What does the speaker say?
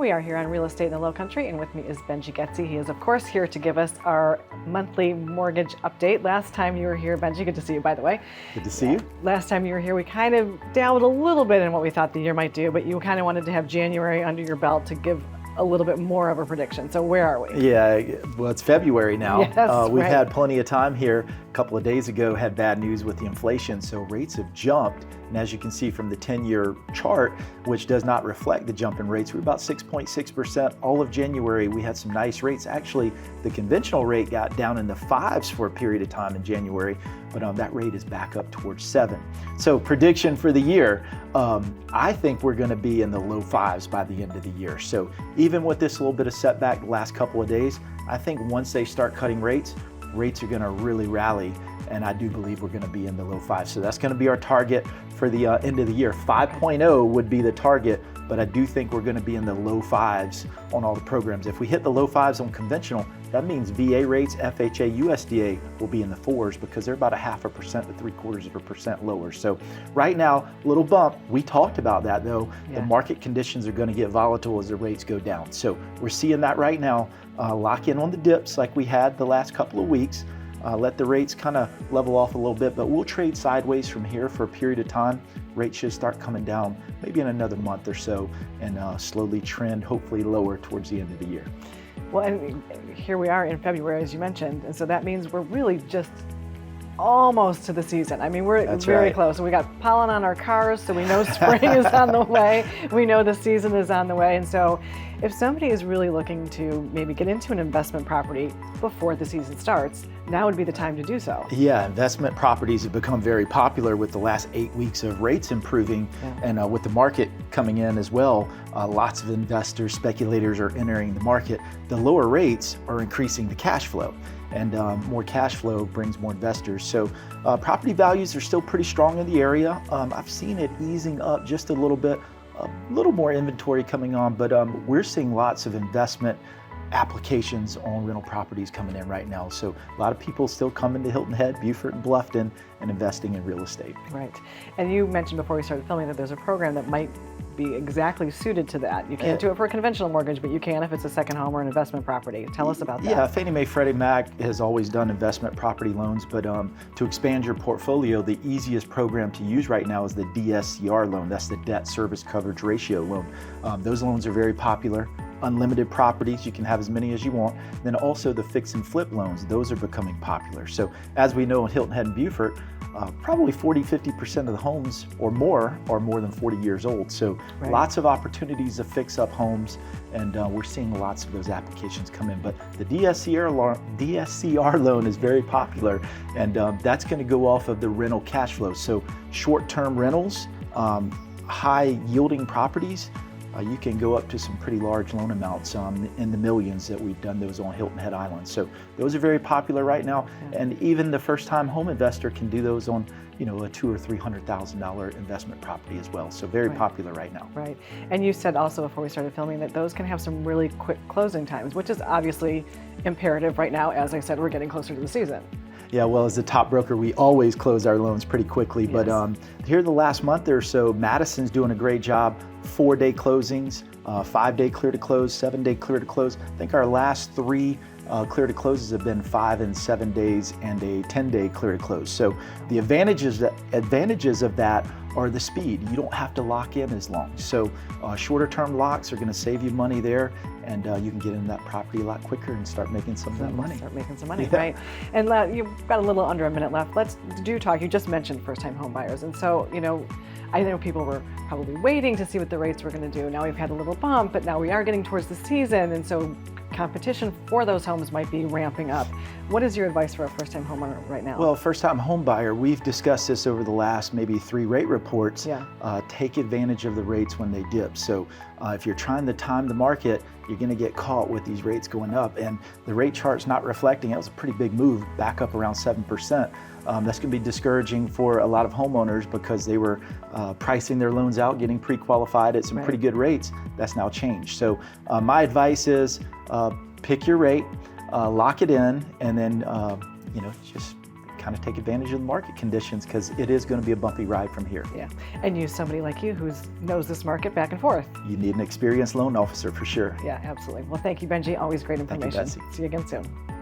We are here on Real Estate in the Low Country, and with me is Benji Gecy. He is, of course, here to give us our monthly mortgage update. Last time you were here, Benji, good to see you, by the way. Good to see you. Last time you were here, we kind of dabbled a little bit in what we thought the year might do, but you kind of wanted to have January under your belt to give a little bit more of a prediction. So where are we? Yeah, well, it's February now. Yes, we've right. had plenty of time here. A couple of days ago, had bad news with the inflation, so rates have jumped. And as you can see from the 10-year chart, which does not reflect the jump in rates, we're about 6.6%. All of January, we had some nice rates. Actually, the conventional rate got down in the 5s for a period of time in January, but that rate is back up towards 7. So prediction for the year, I think we're gonna be in the low 5s by the end of the year. So even with this little bit of setback the last couple of days, I think once they start cutting rates are gonna really rally, and I do believe we're gonna be in the low 5s. So that's gonna be our target for the end of the year. 5.0 would be the target, but I do think we're gonna be in the low 5s on all the programs. If we hit the low 5s on conventional, that means VA rates, FHA, USDA will be in the 4s because they're about 0.5% to 0.75% lower. So right now, little bump. We talked about that though. Yeah. The market conditions are gonna get volatile as the rates go down. So we're seeing that right now. Lock in on the dips like we had the last couple of weeks. Let the rates kind of level off a little bit, but we'll trade sideways from here for a period of time. Rates should start coming down maybe in another month or so and slowly trend hopefully lower towards the end of the year. Well, and here we are in February, as you mentioned, and so that means we're really just almost to the season. I mean, we're That's very right. close. We got pollen on our cars, so we know spring is on the way. We know the season is on the way. And so if somebody is really looking to maybe get into an investment property before the season starts, now would be the time to do so. Yeah, investment properties have become very popular with the last 8 weeks of rates improving, and with the market coming in as well. Lots of investors, speculators are entering the market. The lower rates are increasing the cash flow, and more cash flow brings more investors. So property values are still pretty strong in the area. I've seen it easing up just a little bit, a little more inventory coming on, but we're seeing lots of investment applications on rental properties coming in right now. So a lot of people still coming to Hilton Head, Beaufort, and Bluffton and investing in real estate. Right. And you mentioned before we started filming that there's a program that might be exactly suited to that. You can't do it for a conventional mortgage, but you can if it's a second home or an investment property. Tell us about that. Yeah, Fannie Mae, Freddie Mac has always done investment property loans, but to expand your portfolio, the easiest program to use right now is the DSCR loan. That's the debt service coverage ratio loan. Those loans are very popular. Unlimited properties, you can have as many as you want. Then also the fix and flip loans, those are becoming popular. So as we know in Hilton Head and Beaufort, probably 40–50% of the homes or more are more than 40 years old. So lots of opportunities to fix up homes, and we're seeing lots of those applications come in. But the DSCR loan is very popular, and that's gonna go off of the rental cash flow. So short-term rentals, high yielding properties, you can go up to some pretty large loan amounts in the millions that we've done those on Hilton Head Island. So those are very popular right now, and even the first-time home investor can do those on, you know, a $200,000 or $300,000 investment property as well. So very popular right now. Right, and you said also before we started filming that those can have some really quick closing times, which is obviously imperative right now. As I said, we're getting closer to the season. Yeah, well, as the top broker, we always close our loans pretty quickly. Yes. But here the last month or so, Madison's doing a great job. 4-day closings, 5-day clear to close, 7-day clear to close. I think our last 3 clear to closes have been 5 and 7 days and a 10-day clear to close. So the advantages of that are the speed. You don't have to lock in as long. So shorter term locks are gonna save you money there, and you can get into that property a lot quicker and start making some of that money. Start making some money, right? And you've got a little under a minute left. Let's talk. You just mentioned first-time home buyers, and so, you know, I know people were probably waiting to see what the rates were going to do. Now we've had a little bump, but now we are getting towards the season, and so competition for those homes might be ramping up. What is your advice for a first-time homeowner right now? Well, first-time home buyer, we've discussed this over the last maybe 3 rate reports. Take advantage of the rates when they dip. So if you're trying to time the market, you're going to get caught with these rates going up, and the rate chart's not reflecting. It was a pretty big move, back up around 7%. That's going to be discouraging for a lot of homeowners because they were pricing their loans out, getting pre-qualified at some pretty good rates. That's now changed. So my advice is pick your rate, lock it in, and then just kind of take advantage of the market conditions because it is going to be a bumpy ride from here. Yeah, and use somebody like you who knows this market back and forth. You need an experienced loan officer for sure. Yeah, absolutely. Well, thank you, Benji. Always great information. Thank you, Betsy. See you again soon.